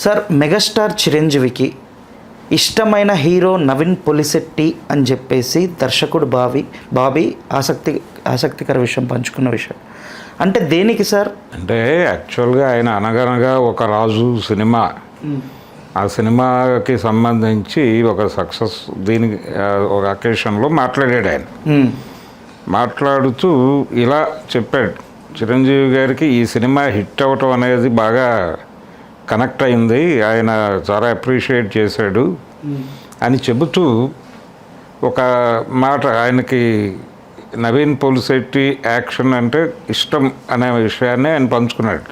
Sir, megastar చిరంజీవికి ఇష్టమైన hero Naveen Polishetty అని చెప్పేసి దర్శకుడు బాబీ ఆసక్తికర విషయం పంచుకున్న విషయం. అంటే దేనికి సార్? అంటే యాక్చువల్గా ఆయన అనగనగా ఒక రాజు సినిమా, ఆ సినిమాకి సంబంధించి ఒక సక్సెస్ దీనికి ఒక అకేషన్లో మాట్లాడాడు ఆయన. మాట్లాడుతూ ఇలా చెప్పాడు, చిరంజీవి గారికి ఈ సినిమా హిట్ అవ్వటం అనేది బాగా కనెక్ట్ అయింది, ఆయన చాలా అప్రిషియేట్ చేశాడు అని చెబుతూ ఒక మాట, ఆయనకి నవీన్ పొలిశెట్టి యాక్షన్ అంటే ఇష్టం అనే విషయాన్ని ఆయన పంచుకున్నాడు.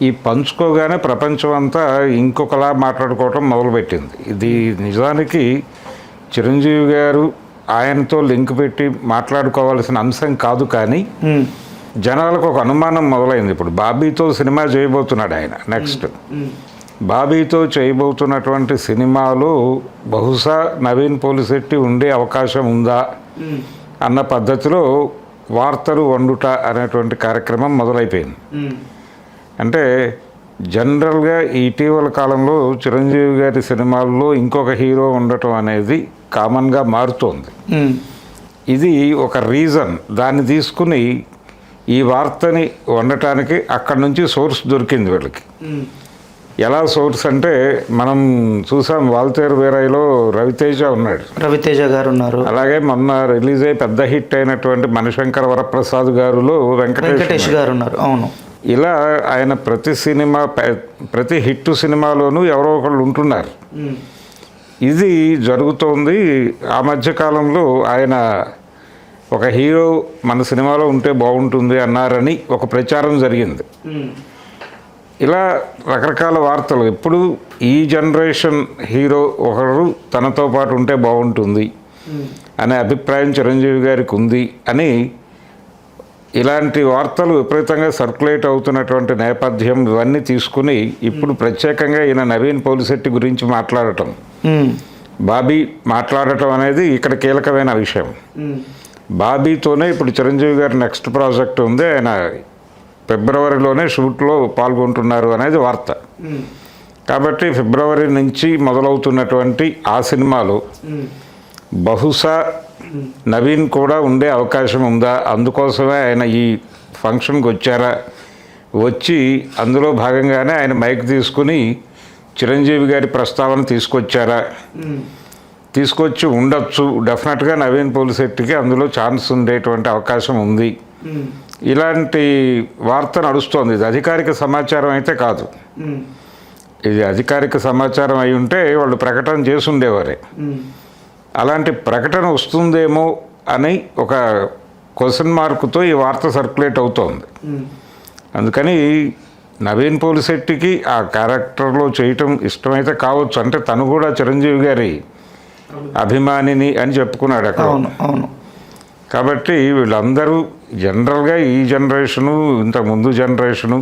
ఈ పంచుకోగానే ప్రపంచం అంతా ఇంకొకలా మాట్లాడుకోవటం మొదలుపెట్టింది. ఇది నిజానికి చిరంజీవి గారు ఆయనతో లింక్ పెట్టి మాట్లాడుకోవాల్సిన అంశం కాదు, కానీ జనాలకు ఒక అనుమానం మొదలైంది. ఇప్పుడు బాబీతో సినిమా చేయబోతున్నాడు ఆయన. నెక్స్ట్ బాబీతో చేయబోతున్నటువంటి సినిమాలో బహుశా నవీన్ పొలిశెట్టి ఉండే అవకాశం ఉందా అన్న పద్ధతిలో వార్తలు వండుట అనేటువంటి కార్యక్రమం మొదలైపోయింది. అంటే జనరల్గా ఇటీవల కాలంలో చిరంజీవి గారి సినిమాల్లో ఇంకొక హీరో ఉండటం అనేది కామన్గా మారుతోంది. ఇది ఒక రీజన్. దాన్ని తీసుకుని ఈ వార్తని వండటానికి అక్కడి నుంచి సోర్స్ దొరికింది వీళ్ళకి. ఎలా సోర్స్ అంటే, మనం చూసాం వాల్తేరు వీరయ్యలో రవితేజ ఉన్నాడు, రవితేజ గారు ఉన్నారు. అలాగే మొన్న రిలీజ్ అయ్యి పెద్ద హిట్ అయినటువంటి మణిశంకర వరప్రసాద్ గారులో వెంకటేష్ గారు ఉన్నారు. అవును. ఇలా ఆయన ప్రతి హిట్ సినిమాలోనూ ఎవరో ఒకళ్ళు ఉంటున్నారు. ఇది జరుగుతోంది. ఆ మధ్యకాలంలో ఆయన ఒక హీరో మన సినిమాలో ఉంటే బాగుంటుంది అన్నారని ఒక ప్రచారం జరిగింది. ఇలా రకరకాల వార్తలు. ఎప్పుడు ఈ జనరేషన్ హీరో ఒకరు తనతో పాటు ఉంటే బాగుంటుంది అనే అభిప్రాయం చిరంజీవి గారికి ఉంది అని ఇలాంటి వార్తలు విపరీతంగా సర్క్యులేట్ అవుతున్నటువంటి నేపథ్యం ఇవన్నీ తీసుకుని ఇప్పుడు ప్రత్యేకంగా ఈయన నవీన్ పొలిశెట్టి గురించి మాట్లాడటం, బాబీ మాట్లాడటం అనేది ఇక్కడ కీలకమైన విషయం. బాబీతోనే ఇప్పుడు చిరంజీవి గారి నెక్స్ట్ ప్రాజెక్ట్ ఉంది, ఆయన ఫిబ్రవరిలోనే షూట్లో పాల్గొంటున్నారు అనేది వార్త. కాబట్టి ఫిబ్రవరి నుంచి మొదలవుతున్నటువంటి ఆ సినిమాలో బహుశా నవీన్ కూడా ఉండే అవకాశం ఉందా, అందుకోసమే ఆయన ఈ ఫంక్షన్కి వచ్చారా, వచ్చి అందులో భాగంగానే ఆయన మైక్ తీసుకుని చిరంజీవి గారి ప్రస్తావన తీసుకొచ్చారా, తీసుకొచ్చి ఉండొచ్చు. డెఫినెట్గా నవీన్ పొలిశెట్టికి అందులో ఛాన్స్ ఉండేటువంటి అవకాశం ఉంది. ఇలాంటి వార్త నడుస్తోంది. ఇది అధికారిక సమాచారం అయితే కాదు. ఇది అధికారిక సమాచారం అయి ఉంటే వాళ్ళు ప్రకటన చేసి ఉండేవారే. అలాంటి ప్రకటన వస్తుందేమో అని ఒక క్వశ్చన్ మార్కుతో ఈ వార్త సర్క్యులేట్ అవుతోంది. అందుకని నవీన్ పొలిశెట్టికి ఆ క్యారెక్టర్లో చేయటం ఇష్టమైతే కావచ్చు. అంటే తను కూడా చిరంజీవి గారి అభిమానిని అని చెప్పుకున్నాడు అక్కడ. అవును. కాబట్టి వీళ్ళందరూ జనరల్గా ఈ జనరేషను, ఇంతకుముందు జనరేషను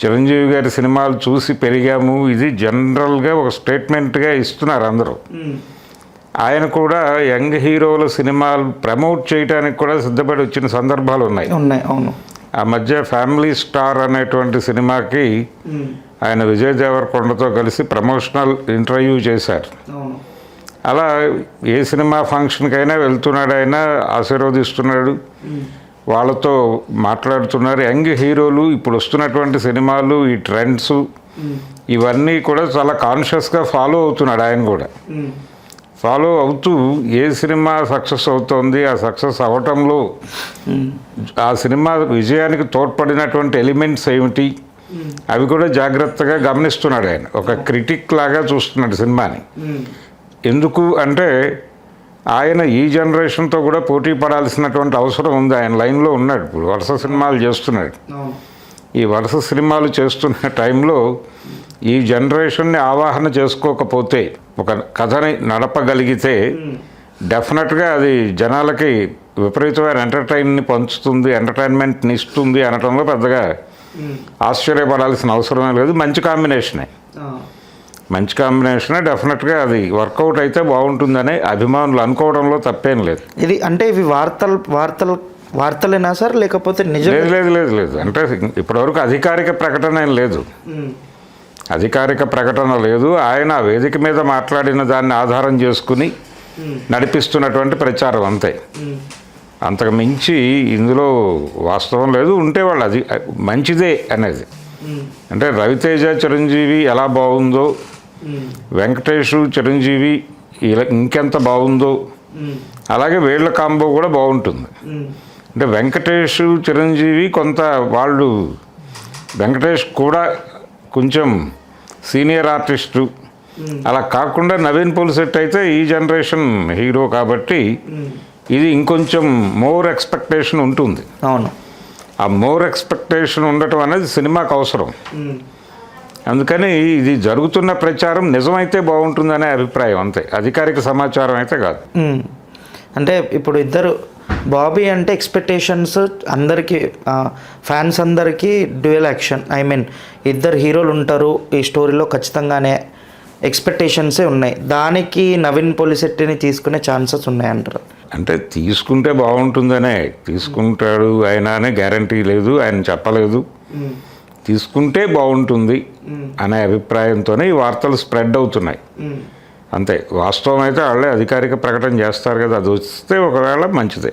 చిరంజీవి గారి సినిమాలు చూసి పెరిగాము, ఇది జనరల్గా ఒక స్టేట్మెంట్గా ఇస్తున్నారు అందరూ. ఆయన కూడా యంగ్ హీరోల సినిమాలు ప్రమోట్ చేయడానికి కూడా సిద్ధపడి వచ్చిన సందర్భాలు ఉన్నాయి. అవును. ఆ మధ్య ఫ్యామిలీ స్టార్ అనేటువంటి సినిమాకి ఆయన విజయ్ దేవరకొండతో కలిసి ప్రమోషనల్ ఇంటర్వ్యూ చేశారు. అలా ఏ సినిమా ఫంక్షన్కైనా వెళ్తున్నాడు, ఆయన ఆశీర్వదిస్తున్నాడు, వాళ్ళతో మాట్లాడుతున్నారు. యంగ్ హీరోలు ఇప్పుడు వస్తున్నటువంటి సినిమాలు, ఈ ట్రెండ్స్ ఇవన్నీ కూడా చాలా కాన్షియస్గా ఫాలో అవుతున్నాడు. ఆయన కూడా ఫాలో అవుతూ ఏ సినిమా సక్సెస్ అవుతోంది, ఆ సక్సెస్ అవ్వటంలో ఆ సినిమా విజయానికి తోడ్పడినటువంటి ఎలిమెంట్స్ ఏమిటి అవి కూడా జాగ్రత్తగా గమనిస్తున్నాడు. ఆయన ఒక క్రిటిక్ లాగా చూస్తున్నాడు సినిమాని. ఎందుకు అంటే ఆయన ఈ జనరేషన్తో కూడా పోటీ పడాల్సినటువంటి అవసరం ఉంది. ఆయన లైన్లో ఉన్నాడు, ఇప్పుడు వరుస సినిమాలు చేస్తున్నాడు. ఈ వరుస సినిమాలు చేస్తున్న టైంలో ఈ జనరేషన్ని ఆవాహన చేసుకోకపోతే, ఒక కథని నడపగలిగితే డెఫినెట్గా అది జనాలకి విపరీతమైన ఎంటర్టైన్మెంట్ని ఇస్తుంది అనటంలో పెద్దగా ఆశ్చర్యపడాల్సిన అవసరమే లేదు. మంచి కాంబినేషనే డెఫినెట్గా అది వర్కౌట్ అయితే బాగుంటుందని అభిమానులు అనుకోవడంలో తప్పేం లేదు. ఇది అంటే ఇవి వార్తలేనా సార్, లేకపోతే నిజం? లేదు. అంటే ఇప్పటివరకు అధికారిక ప్రకటన ఏం లేదు. అధికారిక ప్రకటన లేదు. ఆయన ఆ వేదిక మీద మాట్లాడిన దాన్ని ఆధారం చేసుకుని నడిపిస్తున్నటువంటి ప్రచారం అంతే. అంతకు మించి ఇందులో వాస్తవం లేదు. ఉంటే వాళ్ళు అది మంచిదే అనేది. అంటే రవితేజ చిరంజీవి ఎలా బాగుందో, వెంకటేష్ చిరంజీవి ఇలా ఇంకెంత బాగుందో, అలాగే వీళ్ళ కాంబో కూడా బాగుంటుంది. అంటే వెంకటేష్ చిరంజీవి కొంత వాళ్ళు, వెంకటేష్ కూడా కొంచెం సీనియర్ ఆర్టిస్టు, అలా కాకుండా నవీన్ పోలిశెట్టి అయితే ఈ జనరేషన్ హీరో కాబట్టి ఇది ఇంకొంచెం మోర్ ఎక్స్పెక్టేషన్ ఉంటుంది. అవును, ఆ మోర్ ఎక్స్పెక్టేషన్ ఉండటం అనేది సినిమాకు అవసరం. అందుకని ఇది జరుగుతున్న ప్రచారం నిజమైతే బాగుంటుందనే అభిప్రాయం అంతే, అధికారిక సమాచారం అయితే కాదు. అంటే ఇప్పుడు ఇద్దరు బాబీ అంటే ఎక్స్పెక్టేషన్స్ అందరికీ, ఫ్యాన్స్ అందరికీ డ్యూయల్ యాక్షన్, ఐ మీన్ ఇద్దరు హీరోలు ఉంటారు ఈ స్టోరీలో ఖచ్చితంగానే ఎక్స్పెక్టేషన్సే ఉన్నాయి. దానికి నవీన్ పోలిశెట్టిని తీసుకునే ఛాన్సెస్ ఉన్నాయంటారు. అంటే తీసుకుంటే బాగుంటుందనే, తీసుకుంటాడు ఆయన అనే గ్యారంటీ లేదు, ఆయన చెప్పలేదు. తీసుకుంటే బాగుంటుంది అనే అభిప్రాయంతోనే ఈ వార్తలు స్ప్రెడ్ అవుతున్నాయి అంతే. వాస్తవం అయితే వాళ్ళే అధికారిక ప్రకటన చేస్తారు కదా, అది వస్తే ఒకవేళ మంచిదే.